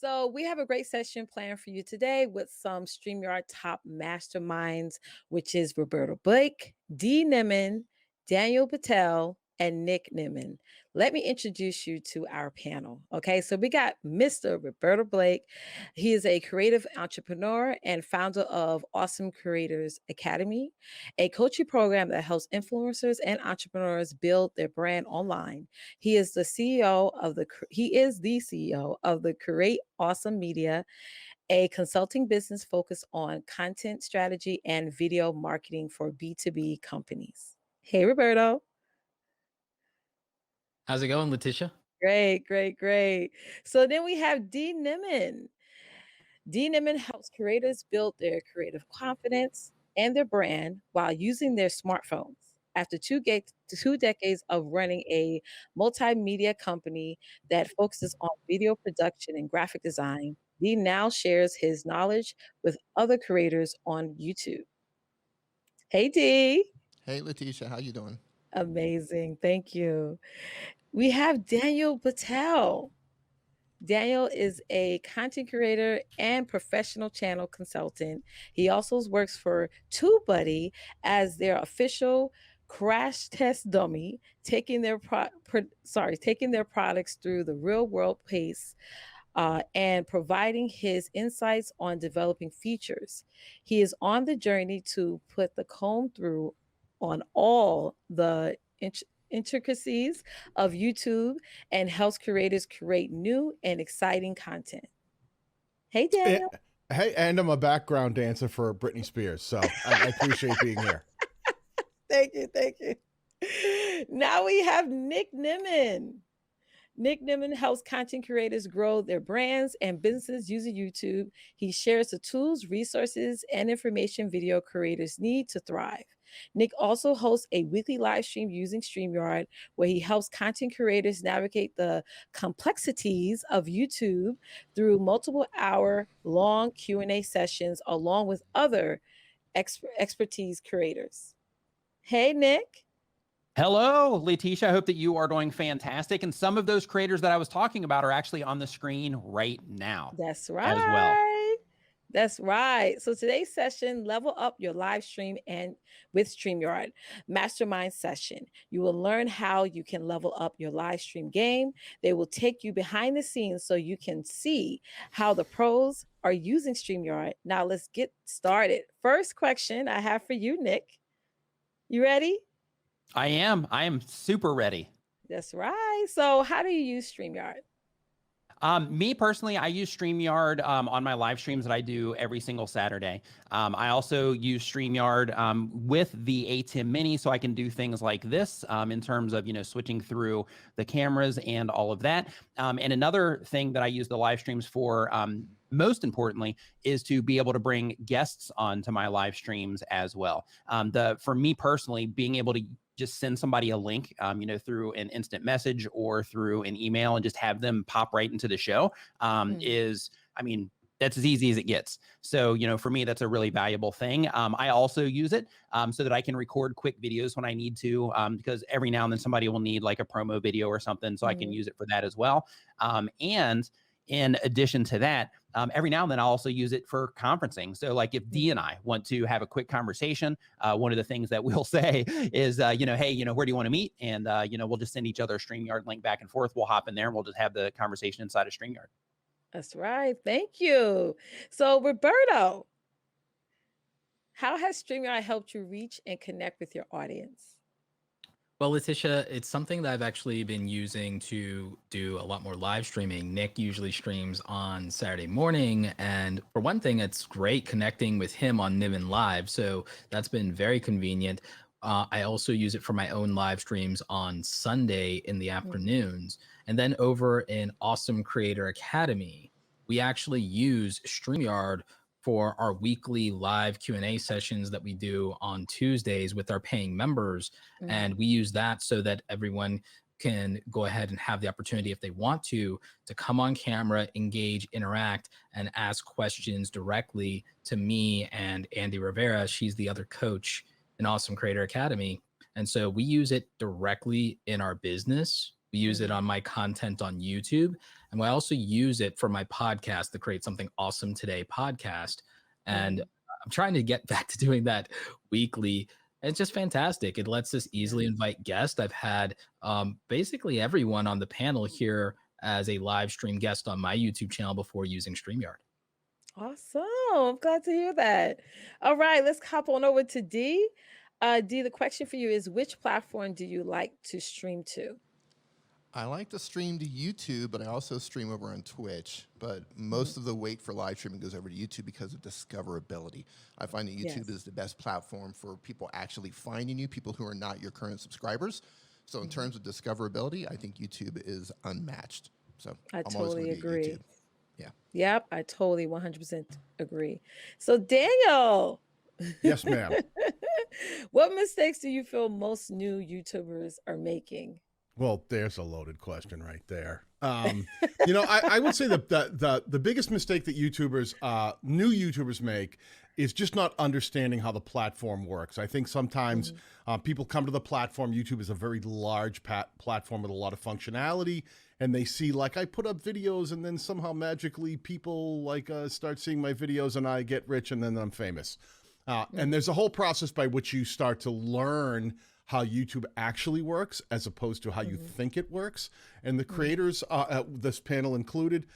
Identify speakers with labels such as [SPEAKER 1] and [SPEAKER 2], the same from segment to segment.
[SPEAKER 1] So we have a great session planned for you today with some StreamYard top masterminds, which is Roberto Blake, Dee Nimmin, Daniel Batal, and Nick Nimmin. Let me introduce you to our panel. Okay, so we got Mr. Roberto Blake. He is a creative entrepreneur and founder of Awesome Creators Academy, a coaching program that helps influencers and entrepreneurs build their brand online. He is the CEO of the Create Awesome Media, a consulting business focused on content strategy and video marketing for B2B companies. Hey Roberto.
[SPEAKER 2] How's it going, Letitia?
[SPEAKER 1] Great, great, great. So then we have Dee Nimmin. Dee Nimmin helps creators build their creative confidence and their brand while using their smartphones. After two decades of running a multimedia company that focuses on video production and graphic design, Dee now shares his knowledge with other creators on YouTube. Hey, Dee.
[SPEAKER 3] Hey, Letitia, how you doing?
[SPEAKER 1] Amazing. Thank you. We have Daniel Batal. Daniel is a content creator and professional channel consultant. He also works for TubeBuddy as their official crash test dummy, taking their products through the real world pace. And providing his insights on developing features. He is on the journey to put the comb through on all the intricacies of YouTube and helps creators create new and exciting content. Hey, Daniel.
[SPEAKER 4] Hey, and I'm a background dancer for Britney Spears, so I appreciate being here.
[SPEAKER 1] Thank you. Thank you. Now we have Nick Nimmin. Nick Nimmin helps content creators grow their brands and businesses using YouTube. He shares the tools, resources, and information video creators need to thrive. Nick also hosts a weekly live stream using StreamYard, where he helps content creators navigate the complexities of YouTube through multiple hour-long Q&A sessions along with other expertise creators. Hey, Nick.
[SPEAKER 2] Hello, Letitia. I hope that you are doing fantastic. And some of those creators that I was talking about are actually on the screen right now.
[SPEAKER 1] That's right.
[SPEAKER 2] As well.
[SPEAKER 1] That's right. So today's session, level up your live stream and with StreamYard Mastermind session. You will learn how you can level up your live stream game. They will take you behind the scenes so you can see how the pros are using StreamYard. Now let's get started. First question I have for you, Nick. You ready?
[SPEAKER 2] I am super ready.
[SPEAKER 1] That's right. So how do you use StreamYard?
[SPEAKER 2] Me personally, I use StreamYard on my live streams that I do every single Saturday. I also use StreamYard with the ATEM Mini, so I can do things like this in terms of, switching through the cameras and all of that. And another thing that I use the live streams for, most importantly, is to be able to bring guests onto my live streams as well. For me personally, being able to just send somebody a link, through an instant message or through an email and just have them pop right into the show that's as easy as it gets. So, for me, that's a really valuable thing. I also use it so that I can record quick videos when I need to, because every now and then somebody will need like a promo video or something. So I can use it for that as well. And in addition to that, every now and then I'll also use it for conferencing. So like if Dee and I want to have a quick conversation, one of the things that we'll say is, hey, where do you want to meet? And, we'll just send each other a StreamYard link back and forth. We'll hop in there and we'll just have the conversation inside of StreamYard.
[SPEAKER 1] That's right. Thank you. So Roberto, how has StreamYard helped you reach and connect with your audience?
[SPEAKER 2] Well, Letitia, it's something that I've actually been using to do a lot more live streaming. Nick usually streams on Saturday morning. And for one thing, it's great connecting with him on Niven Live. So that's been very convenient. I also use it for my own live streams on Sunday in the afternoons. And then over in Awesome Creator Academy, we actually use StreamYard for our weekly live Q&A sessions that we do on Tuesdays with our paying members. And we use that so that everyone can go ahead and have the opportunity, if they want to come on camera, engage, interact, and ask questions directly to me and Andy Rivera. She's the other coach in Awesome Creator Academy. And so we use it directly in our business We use it on my content on YouTube. And I also use it for my podcast, the Create Something Awesome Today podcast. And I'm trying to get back to doing that weekly. And it's just fantastic. It lets us easily invite guests. I've had basically everyone on the panel here as a live stream guest on my YouTube channel before using StreamYard.
[SPEAKER 1] Awesome. I'm glad to hear that. All right, let's hop on over to Dee. Dee, the question for you is, which platform do you like to stream to?
[SPEAKER 3] I like to stream to YouTube, but I also stream over on Twitch. But most of the weight for live streaming goes over to YouTube because of discoverability. I find that YouTube is the best platform for people actually finding you, people who are not your current subscribers. So in terms of discoverability, I think YouTube is unmatched. So
[SPEAKER 1] I
[SPEAKER 3] I'm always
[SPEAKER 1] totally
[SPEAKER 3] gonna be
[SPEAKER 1] agree.
[SPEAKER 3] YouTube. Yeah.
[SPEAKER 1] Yep, I totally 100% agree. So Daniel,
[SPEAKER 4] Yes, ma'am.
[SPEAKER 1] what mistakes do you feel most new YouTubers are making?
[SPEAKER 4] Well, there's a loaded question right there. You know, I would say the biggest mistake that YouTubers, new YouTubers make is just not understanding how the platform works. I think sometimes people come to the platform. YouTube is a very large platform with a lot of functionality, and they see, like, I put up videos and then somehow magically people like start seeing my videos and I get rich and then I'm famous. And there's a whole process by which you start to learn how YouTube actually works as opposed to how you think it works. And the creators, this panel included,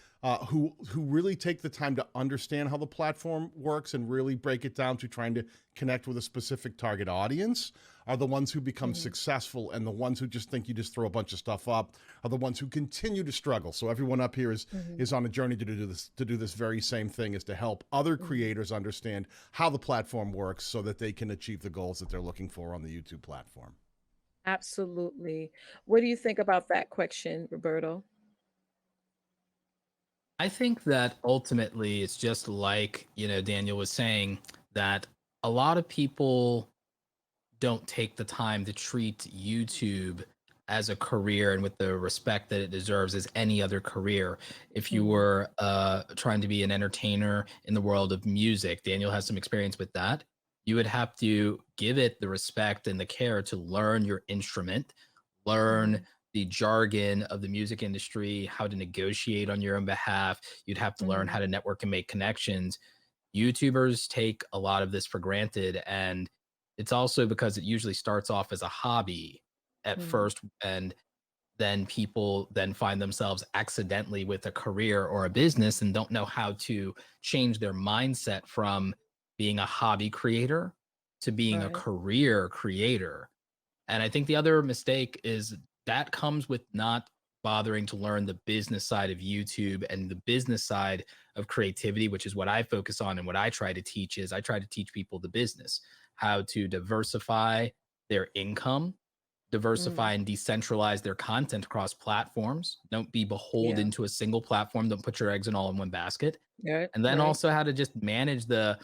[SPEAKER 4] who really take the time to understand how the platform works and really break it down to trying to connect with a specific target audience are the ones who become successful, and the ones who just think you just throw a bunch of stuff up are the ones who continue to struggle. So everyone up here is on a journey to do this very same thing, is to help other creators understand how the platform works so that they can achieve the goals that they're looking for on the YouTube platform.
[SPEAKER 1] Absolutely. What do you think about that question, Roberto?
[SPEAKER 2] I think that ultimately it's just like, Daniel was saying, that a lot of people don't take the time to treat YouTube as a career and with the respect that it deserves as any other career. If you were trying to be an entertainer in the world of music, Daniel has some experience with that, you would have to give it the respect and the care to learn your instrument, learn the jargon of the music industry, how to negotiate on your own behalf. You'd have to learn how to network and make connections. YouTubers take a lot of this for granted, and it's also because it usually starts off as a hobby at first, and then people then find themselves accidentally with a career or a business and don't know how to change their mindset from being a hobby creator to being a career creator. And I think the other mistake is that comes with not bothering to learn the business side of YouTube and the business side of creativity, which is what I focus on. And what I try to teach is I try to teach people the business, how to diversify their income, diversify and decentralize their content across platforms. Don't be beholden to a single platform. Don't put your eggs in all in one basket. And then also how to just manage the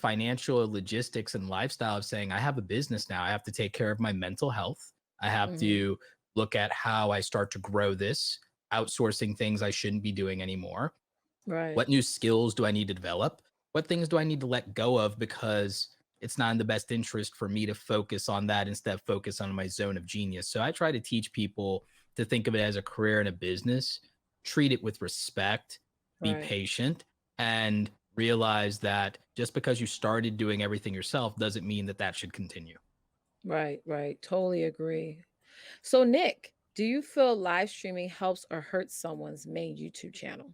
[SPEAKER 2] financial logistics and lifestyle of saying, I have a business now. I have to take care of my mental health. I have to look at how I start to grow this, outsourcing things I shouldn't be doing anymore. What new skills do I need to develop? What things do I need to let go of because it's not in the best interest for me to focus on that instead of focus on my zone of genius? So I try to teach people to think of it as a career and a business, treat it with respect, be patient, and realize that just because you started doing everything yourself doesn't mean that that should continue.
[SPEAKER 1] Right. Totally agree. So Nick, do you feel live streaming helps or hurts someone's main YouTube channel?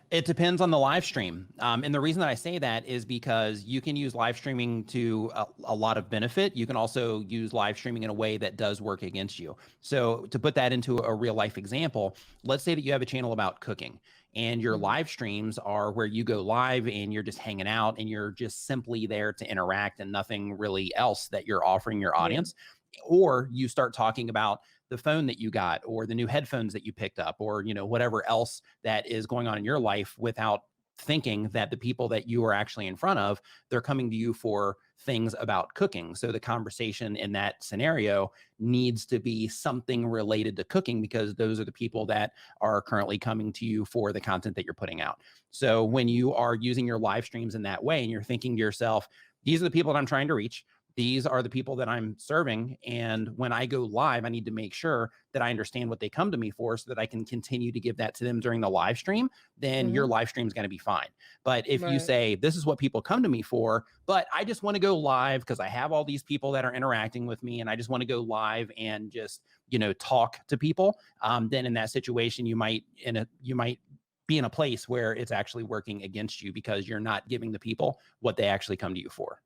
[SPEAKER 5] It depends on the live stream. And the reason that I say that is because you can use live streaming to a lot of benefit. You can also use live streaming in a way that does work against you. So to put that into a real life example, let's say that you have a channel about cooking and your live streams are where you go live and you're just hanging out and you're just simply there to interact and nothing really else that you're offering your audience. Or you start talking about the phone that you got or the new headphones that you picked up or, whatever else that is going on in your life without thinking that the people that you are actually in front of, they're coming to you for things about cooking. So the conversation in that scenario needs to be something related to cooking because those are the people that are currently coming to you for the content that you're putting out. So when you are using your live streams in that way and you're thinking to yourself, these are the people that I'm trying to reach. these are the people that I'm serving. And when I go live, I need to make sure that I understand what they come to me for so that I can continue to give that to them during the live stream. Then your live stream is going to be fine. But if you say, this is what people come to me for, but I just want to go live because I have all these people that are interacting with me and I just want to go live and just, you know, talk to people, then in that situation, you might be in a place where it's actually working against you because you're not giving the people what they actually come to you for.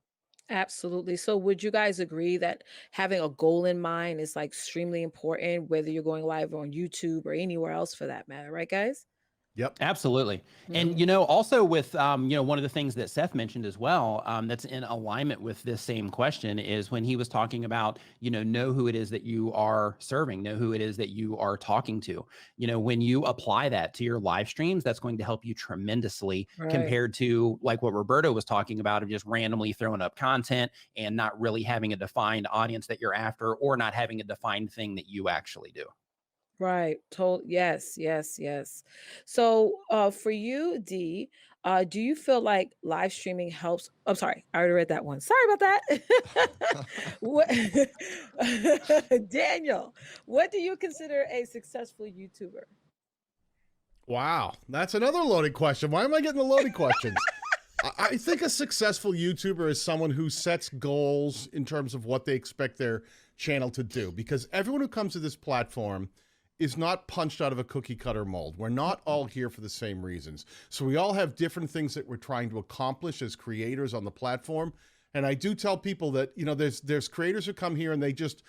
[SPEAKER 1] Absolutely. So would you guys agree that having a goal in mind is like extremely important, whether you're going live on YouTube or anywhere else for that matter, right, guys?
[SPEAKER 4] Yep.
[SPEAKER 5] Absolutely. And, you know, also with, you know, one of the things that Seth mentioned as well, that's in alignment with this same question is when he was talking about, you know who it is that you are serving, know who it is that you are talking to. You know, when you apply that to your live streams, that's going to help you tremendously compared to like what Roberto was talking about of just randomly throwing up content and not really having a defined audience that you're after or not having a defined thing that you actually do.
[SPEAKER 1] Right. Yes, yes, yes. So, for you, Dee, do you feel like live streaming helps? I'm sorry, I already read that one. Sorry about that. What, Daniel, what do you consider a successful YouTuber?
[SPEAKER 4] Wow, that's another loaded question. Why am I getting the loaded questions? I think a successful YouTuber is someone who sets goals in terms of what they expect their channel to do, because everyone who comes to this platform is not punched out of a cookie cutter mold. We're not all here for the same reasons. So we all have different things that we're trying to accomplish as creators on the platform. And I do tell people that, you know, there's creators who come here and they just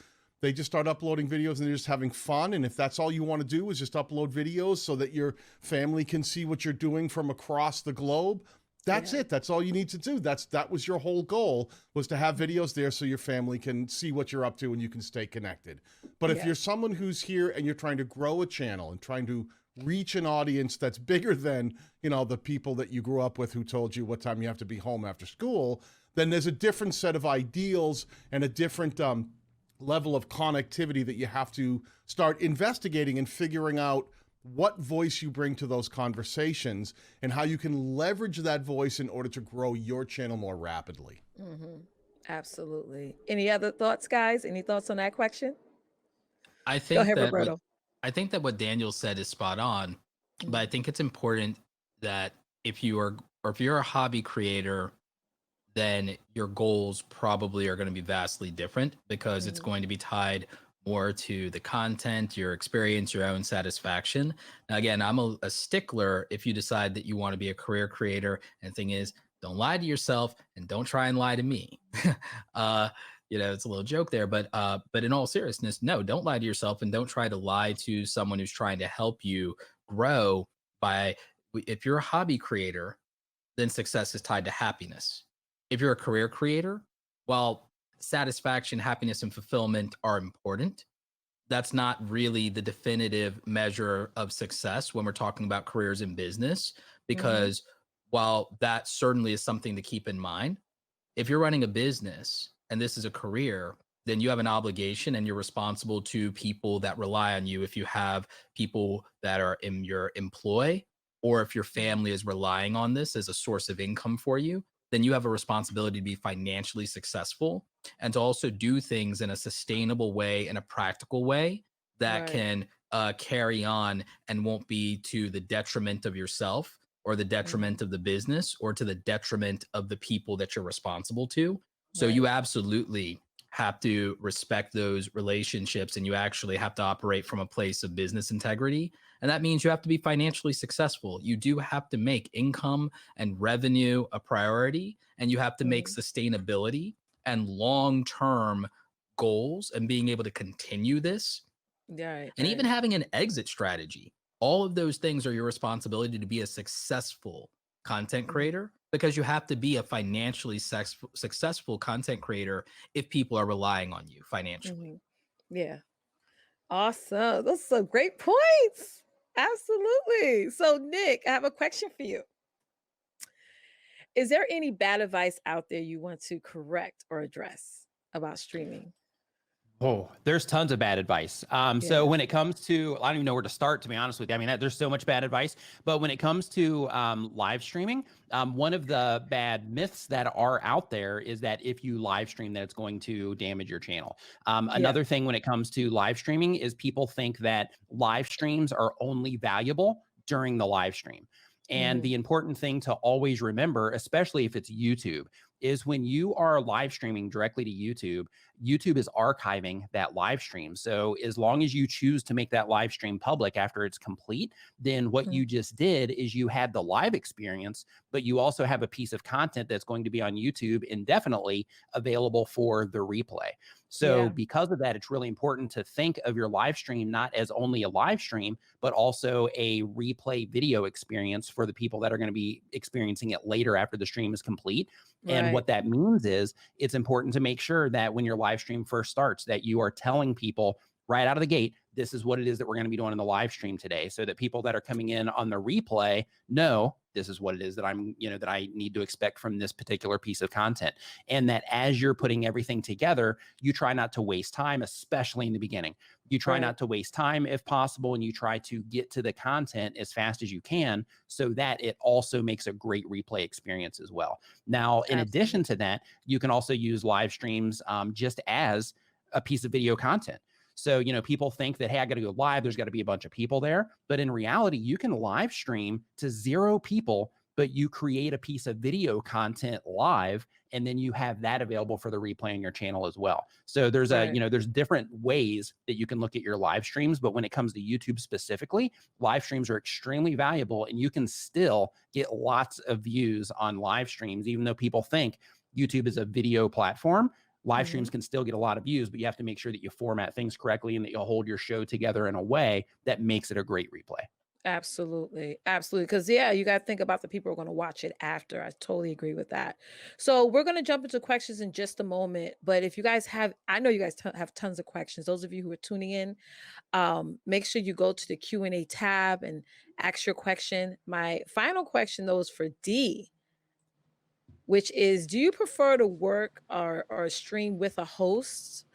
[SPEAKER 4] start uploading videos and they're just having fun. And if that's all you want to do is just upload videos so that your family can see what you're doing from across the globe, that's it. That's all you need to do. That was your whole goal, was to have videos there so your family can see what you're up to and you can stay connected. But if you're someone who's here and you're trying to grow a channel and trying to reach an audience that's bigger than, you know, the people that you grew up with who told you what time you have to be home after school, then there's a different set of ideals and a different level of connectivity that you have to start investigating and figuring out what voice you bring to those conversations and how you can leverage that voice in order to grow your channel more rapidly.
[SPEAKER 1] Absolutely. Any other thoughts, guys? Any thoughts on that question?
[SPEAKER 2] I
[SPEAKER 1] Go
[SPEAKER 2] think
[SPEAKER 1] ahead,
[SPEAKER 2] that
[SPEAKER 1] Roberto.
[SPEAKER 2] what Daniel said is spot on, but I think it's important that if you're a hobby creator, then your goals probably are going to be vastly different because it's going to be tied more to the content, your experience, your own satisfaction. Now, again, I'm a stickler if you decide that you want to be a career creator. And the thing is, don't lie to yourself and don't try and lie to me. You know, it's a little joke there, but in all seriousness, no, don't lie to yourself and don't try to lie to someone who's trying to help you grow if you're a hobby creator, then success is tied to happiness. If you're a career creator, while satisfaction, happiness, and fulfillment are important, that's not really the definitive measure of success when we're talking about careers in business, because while that certainly is something to keep in mind, if you're running a business and this is a career, then you have an obligation and you're responsible to people that rely on you. If you have people that are in your employ, or if your family is relying on this as a source of income for you, then you have a responsibility to be financially successful and to also do things in a sustainable way, in a practical way that can carry on and won't be to the detriment of yourself or the detriment of the business or to the detriment of the people that you're responsible to. So you absolutely have to respect those relationships and you actually have to operate from a place of business integrity. And that means you have to be financially successful. You do have to make income and revenue a priority, and you have to make sustainability and long-term goals and being able to continue this. And even having an exit strategy. All of those things are your responsibility to be a successful content creator, because you have to be a financially successful content creator if people are relying on you financially.
[SPEAKER 1] Yeah. Awesome. Those are some great points. Absolutely. So, Nick, I have a question for you. Is there any bad advice out there you want to correct or address about streaming?
[SPEAKER 5] Oh, there's tons of bad advice. So when it comes to, I don't even know where to start, to be honest with you. I mean, there's so much bad advice, but when it comes to live streaming, one of the bad myths that are out there is that if you live stream, that it's going to damage your channel. Another thing when it comes to live streaming is people think that live streams are only valuable during the live stream. And the important thing to always remember, especially if it's YouTube, is when you are live streaming directly to YouTube, YouTube is archiving that live stream. So as long as you choose to make that live stream public after it's complete, then what you just did is you had the live experience, but you also have a piece of content that's going to be on YouTube indefinitely available for the replay. So because of that, it's really important to think of your live stream not as only a live stream, but also a replay video experience for the people that are going to be experiencing it later after the stream is complete. And what that means is it's important to make sure that when your live stream first starts, that you are telling people right out of the gate, this is what it is that we're going to be doing in the live stream today, so that people that are coming in on the replay know this is what it is that I'm, that I need to expect from this particular piece of content. And that as you're putting everything together, you try not to waste time, especially in the beginning. You try not to waste time if possible, and you try to get to the content as fast as you can so that it also makes a great replay experience as well. Now, in addition to that, you can also use live streams just as a piece of video content. So, people think that, hey, I got to go live, there's got to be a bunch of people there. But in reality, you can live stream to 0 people, but you create a piece of video content live, and then you have that available for the replay on your channel as well. So there's there's different ways that you can look at your live streams, but when it comes to YouTube specifically, live streams are extremely valuable, and you can still get lots of views on live streams, even though people think YouTube is a video platform. Live streams can still get a lot of views, but you have to make sure that you format things correctly and that you'll hold your show together in a way that makes it a great replay.
[SPEAKER 1] Absolutely. Absolutely. Because, you got to think about the people who are going to watch it after. I totally agree with that. So we're going to jump into questions in just a moment. But if you guys have, I know you guys have tons of questions. Those of you who are tuning in, make sure you go to the Q&A tab and ask your question. My final question, though, is for Dee, which is, do you prefer to work or stream with a host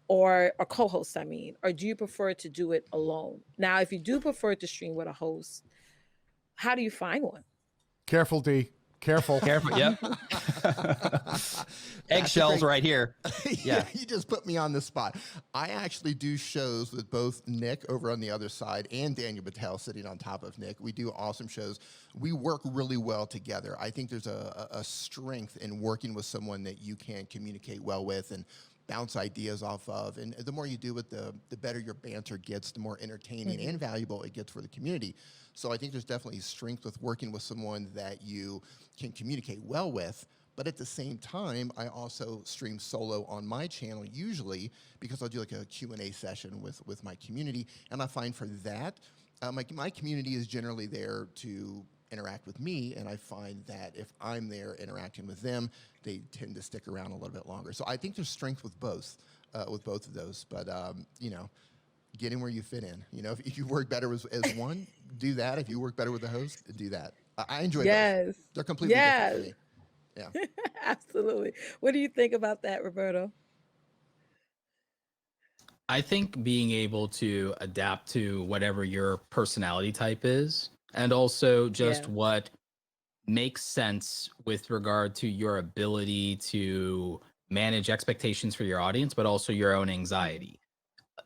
[SPEAKER 1] or a co-host, or do you prefer to do it alone? Now, if you do prefer to stream with a host, how do you find one?
[SPEAKER 4] Careful, Dee. Careful.
[SPEAKER 5] Careful. Yep. Eggshells right here.
[SPEAKER 3] Yeah. You just put me on the spot. I actually do shows with both Nick over on the other side and Daniel Batal sitting on top of Nick. We do awesome shows. We work really well together. I think there's a strength in working with someone that you can communicate well with and bounce ideas off of. And the more you do it, the better your banter gets, the more entertaining and valuable it gets for the community. So I think there's definitely strength with working with someone that you can communicate well with. But at the same time, I also stream solo on my channel usually because I'll do like a Q&A session with my community. And I find for that, my community is generally there to interact with me, and I find that if I'm there interacting with them, they tend to stick around a little bit longer. So I think there's strength with both of those. But get in where you fit in. If you work better as one, do that. If you work better with the host, do that. I enjoy both. They're completely different for me. Yeah.
[SPEAKER 1] Absolutely. What do you think about that, Roberto?
[SPEAKER 2] I think being able to adapt to whatever your personality type is, and also just what makes sense with regard to your ability to manage expectations for your audience, but also your own anxiety.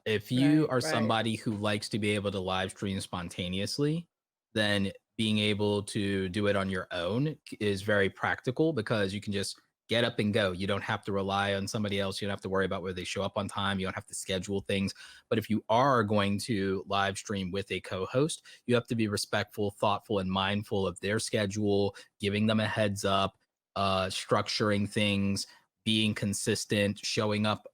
[SPEAKER 2] If you are somebody who likes to be able to live stream spontaneously, then being able to do it on your own is very practical because you can just get up and go. You don't have to rely on somebody else. You don't have to worry about whether they show up on time. You don't have to schedule things. But if you are going to live stream with a co-host, you have to be respectful, thoughtful, and mindful of their schedule, giving them a heads up, structuring things, being consistent, showing up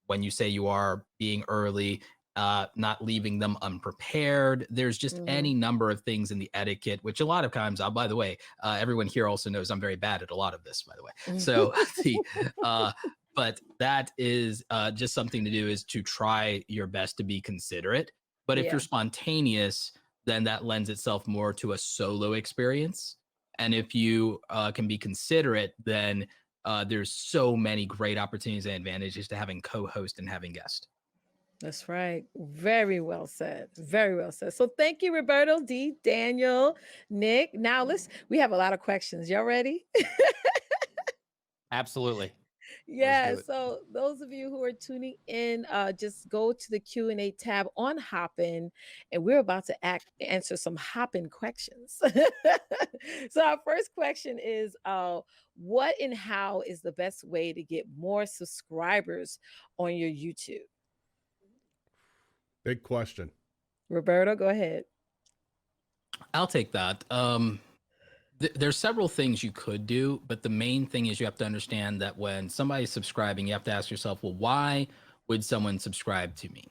[SPEAKER 2] when you say you are, being early, not leaving them unprepared. There's just any number of things in the etiquette, which a lot of times, by the way, everyone here also knows I'm very bad at a lot of this, by the way. So but that is just something to do, is to try your best to be considerate. But if you're spontaneous, then that lends itself more to a solo experience. And if you can be considerate, then there's so many great opportunities and advantages to having co-host and having guest.
[SPEAKER 1] That's right. Very well said. Very well said. So thank you, Roberto, Dee, Daniel, Nick. Now we have a lot of questions. Y'all ready?
[SPEAKER 5] Absolutely.
[SPEAKER 1] Yeah,
[SPEAKER 3] do it.
[SPEAKER 1] so those of you who are tuning in, just go to the Q&A tab on Hopin, and we're about to answer some Hopin questions. So our first question is, what and how is the best way to get more subscribers on your YouTube?
[SPEAKER 4] Big question.
[SPEAKER 1] Roberto, go ahead.
[SPEAKER 2] I'll take that. There's several things you could do, but the main thing is you have to understand that when somebody's subscribing, you have to ask yourself, well, why would someone subscribe to me?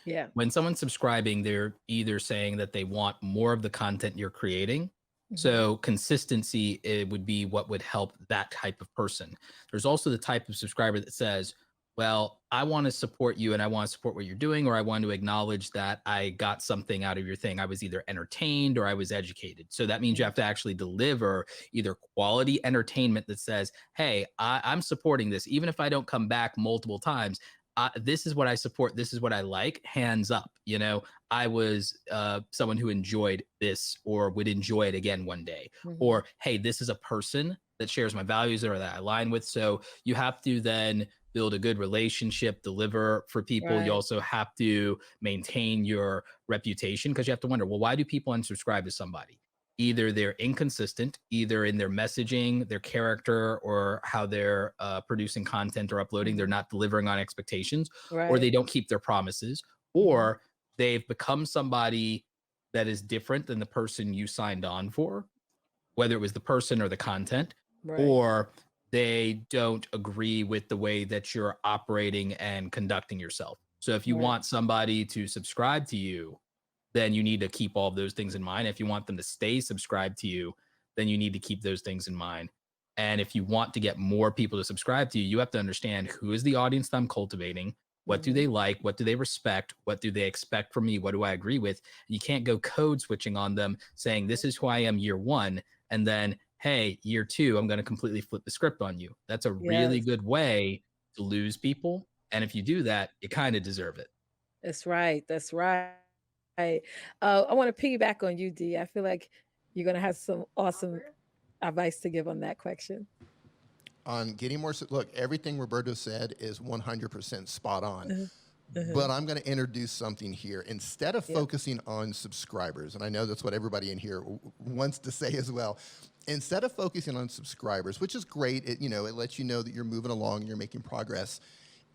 [SPEAKER 1] Yeah.
[SPEAKER 2] When someone's subscribing, they're either saying that they want more of the content you're creating. So consistency, it would be what would help that type of person. There's also the type of subscriber that says, well, I want to support you and I want to support what you're doing, or I want to acknowledge that I got something out of your thing. I was either entertained or I was educated. So that means you have to actually deliver either quality entertainment that says, hey, I'm supporting this. Even if I don't come back multiple times, this is what I support. This is what I like. Hands up. You know, I was someone who enjoyed this or would enjoy it again one day. Or, hey, this is a person that shares my values or that I align with. So you have to then build a good relationship, deliver for people.
[SPEAKER 1] Right.
[SPEAKER 2] You also have to maintain your reputation, because you have to wonder, well, why do people unsubscribe to somebody? Either they're inconsistent, either in their messaging, their character, or how they're producing content or uploading. They're not delivering on expectations, or they don't keep their promises, or they've become somebody that is different than the person you signed on for, whether it was the person or the content, or they don't agree with the way that you're operating and conducting yourself. So if you want somebody to subscribe to you, then you need to keep all of those things in mind. If you want them to stay subscribed to you, then you need to keep those things in mind. And if you want to get more people to subscribe to you, you have to understand who is the audience that I'm cultivating. What do they like? What do they respect? What do they expect from me? What do I agree with? You can't go code switching on them saying, this is who I am year one. And then, hey, year two, I'm going to completely flip the script on you. That's a really good way to lose people. And if you do that, you kind of deserve it.
[SPEAKER 1] That's right. That's right. I want to piggyback on you, Dee. I feel like you're going to have some awesome advice to give on that question.
[SPEAKER 3] On getting more, look, everything Roberto said is 100% spot on. But I'm going to introduce something here. Instead of focusing on subscribers, and I know that's what everybody in here wants to say as well, instead of focusing on subscribers, which is great, it lets you know that you're moving along and you're making progress.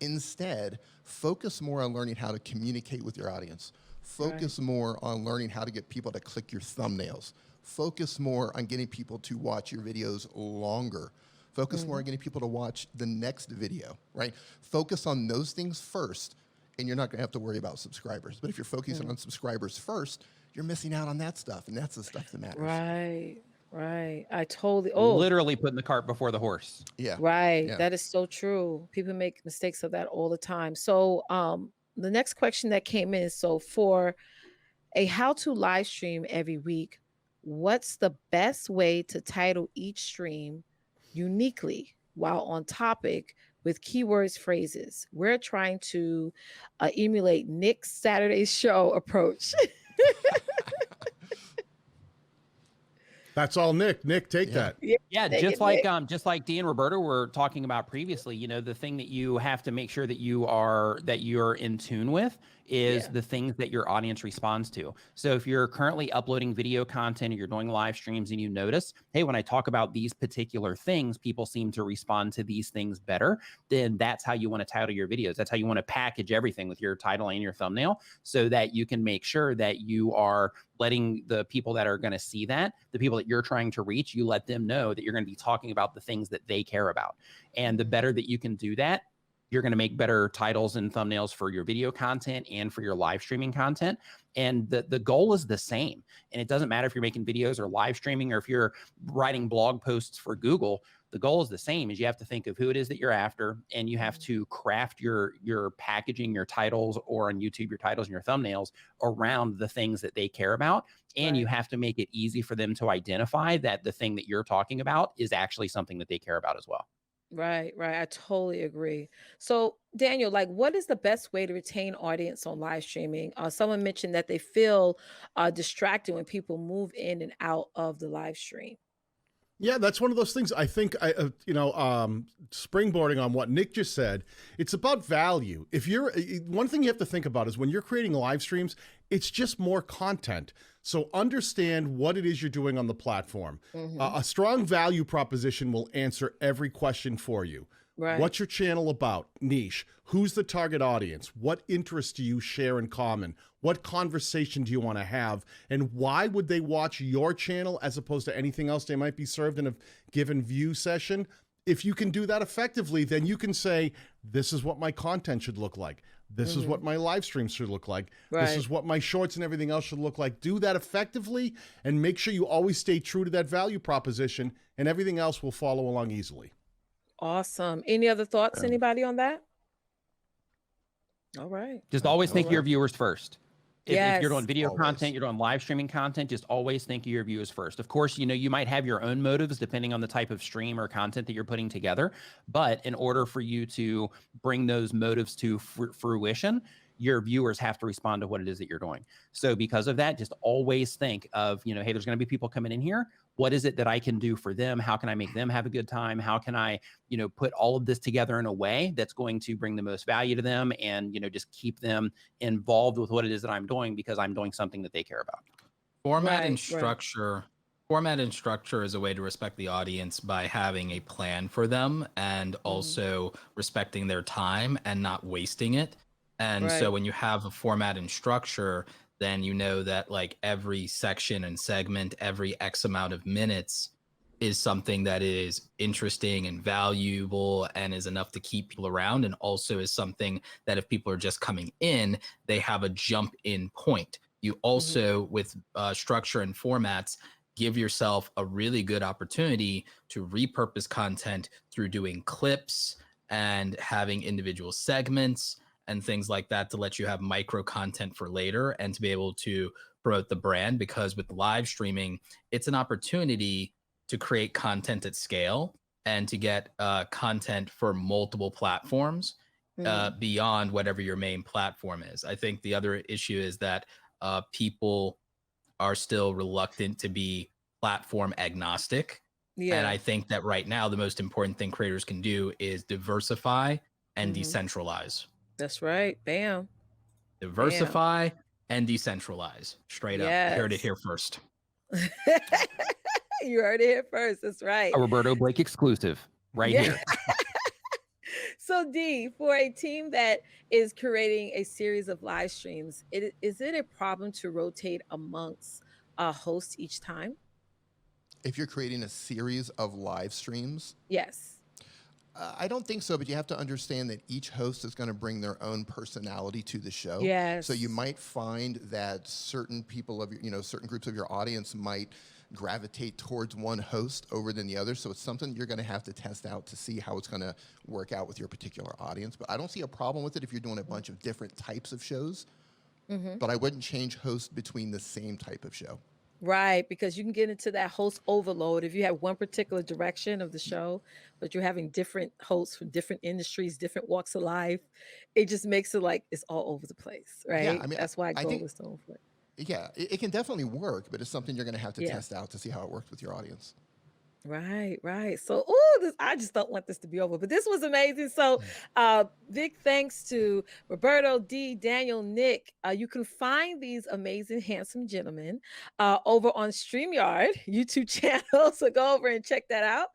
[SPEAKER 3] Instead, focus more on learning how to communicate with your audience. Focus more on learning how to get people to click your thumbnails. Focus more on getting people to watch your videos longer. Focus more on getting people to watch the next video, right? Focus on those things first, and you're not going to have to worry about subscribers. But if you're focusing on subscribers first, you're missing out on that stuff, and that's the stuff that matters.
[SPEAKER 1] Right. I totally.
[SPEAKER 5] Literally putting the cart before the horse.
[SPEAKER 3] Yeah.
[SPEAKER 1] Right.
[SPEAKER 3] Yeah.
[SPEAKER 1] That is so true. People make mistakes of that all the time. So the next question that came in, so for a how-to live stream every week, what's the best way to title each stream uniquely while on topic with keywords, phrases? We're trying to emulate Nick's Saturday show approach.
[SPEAKER 4] That's all Nick. Nick, take that.
[SPEAKER 5] Yeah, just like Dee and Roberto were talking about previously, the thing that you have to make sure that you're in tune with is the things that your audience responds to. So if you're currently uploading video content or you're doing live streams and you notice, hey, when I talk about these particular things, people seem to respond to these things better, then that's how you want to title your videos. That's how you want to package everything with your title and your thumbnail, so that you can make sure that you are letting the people that are going to see that, the people that you're trying to reach, you let them know that you're going to be talking about the things that they care about. And the better that you can do that, you're going to make better titles and thumbnails for your video content and for your live streaming content. And the goal is the same. And it doesn't matter if you're making videos or live streaming, or if you're writing blog posts for Google, the goal is the same. Is you have to think of who it is that you're after, and you have to craft your packaging, your titles, or on YouTube, your titles and your thumbnails around the things that they care about. And you have to make it easy for them to identify that the thing that you're talking about is actually something that they care about as well.
[SPEAKER 1] Right, right. I totally agree. So, Daniel, like, what is the best way to retain audience on live streaming? Someone mentioned that they feel distracted when people move in and out of the live stream.
[SPEAKER 4] Yeah, that's one of those things. I think springboarding on what Nick just said, it's about value. If you're one thing you have to think about is when you're creating live streams, it's just more content. So understand what it is you're doing on the platform. A strong value proposition will answer every question for you.
[SPEAKER 1] Right.
[SPEAKER 4] What's your channel about? Niche. Who's the target audience? What interests do you share in common? What conversation do you want to have? And why would they watch your channel as opposed to anything else they might be served in a given view session? If you can do that effectively, then you can say, this is what my content should look like. This is what my live streams should look like.
[SPEAKER 1] Right.
[SPEAKER 4] This is what my shorts and everything else should look like. Do that effectively and make sure you always stay true to that value proposition, and everything else will follow along easily.
[SPEAKER 1] Awesome. Any other thoughts, anybody on that? All right.
[SPEAKER 5] Just always think of your viewers first. If you're doing video
[SPEAKER 3] Always.
[SPEAKER 5] content, you're doing live streaming content, just always think of your viewers first. Of course, you might have your own motives depending on the type of stream or content that you're putting together. But in order for you to bring those motives to fruition, your viewers have to respond to what it is that you're doing. So because of that, just always think of, hey, there's going to be people coming in here. What is it that I can do for them? How can I make them have a good time? How can I, put all of this together in a way that's going to bring the most value to them and, just keep them involved with what it is that I'm doing because I'm doing something that they care about.
[SPEAKER 2] Format and structure is a way to respect the audience by having a plan for them and also respecting their time and not wasting it. And so when you have a format and structure, then you know that like every section and segment, every X amount of minutes is something that is interesting and valuable and is enough to keep people around, and also is something that if people are just coming in, they have a jump in point. You also, with structure and formats, give yourself a really good opportunity to repurpose content through doing clips and having individual segments and things like that to let you have micro content for later and to be able to promote the brand. Because with live streaming, it's an opportunity to create content at scale and to get content for multiple platforms beyond whatever your main platform is. I think the other issue is that people are still reluctant to be platform agnostic. And I think that right now, the most important thing creators can do is diversify and decentralize.
[SPEAKER 1] That's right. Bam.
[SPEAKER 2] Diversify and decentralize. Straight up. You heard it here first.
[SPEAKER 1] You heard it here first. That's right.
[SPEAKER 5] A Roberto Blake exclusive here.
[SPEAKER 1] So Dee, for a team that is creating a series of live streams, is it a problem to rotate amongst hosts each time?
[SPEAKER 3] If you're creating a series of live streams?
[SPEAKER 1] Yes.
[SPEAKER 3] I don't think so, but you have to understand that each host is going to bring their own personality to the show.
[SPEAKER 1] Yes.
[SPEAKER 3] So you might find that certain people of your, certain groups of your audience might gravitate towards one host over than the other. So it's something you're going to have to test out to see how it's going to work out with your particular audience. But I don't see a problem with it if you're doing a bunch of different types of shows. But I wouldn't change hosts between the same type of show.
[SPEAKER 1] Right, because you can get into that host overload if you have one particular direction of the show, but you're having different hosts from different industries, different walks of life. It just makes it like it's all over the place, right?
[SPEAKER 3] Yeah, I mean,
[SPEAKER 1] that's why
[SPEAKER 3] I
[SPEAKER 1] goal
[SPEAKER 3] think-
[SPEAKER 1] is so important.
[SPEAKER 3] Yeah, it can definitely work, but it's something you're going to have to test out to see how it works with your audience.
[SPEAKER 1] Right, right. So, I just don't want this to be over, but this was amazing. So, big thanks to Roberto, Dee, Daniel, Nick. You can find these amazing, handsome gentlemen over on StreamYard YouTube channel. So go over and check that out.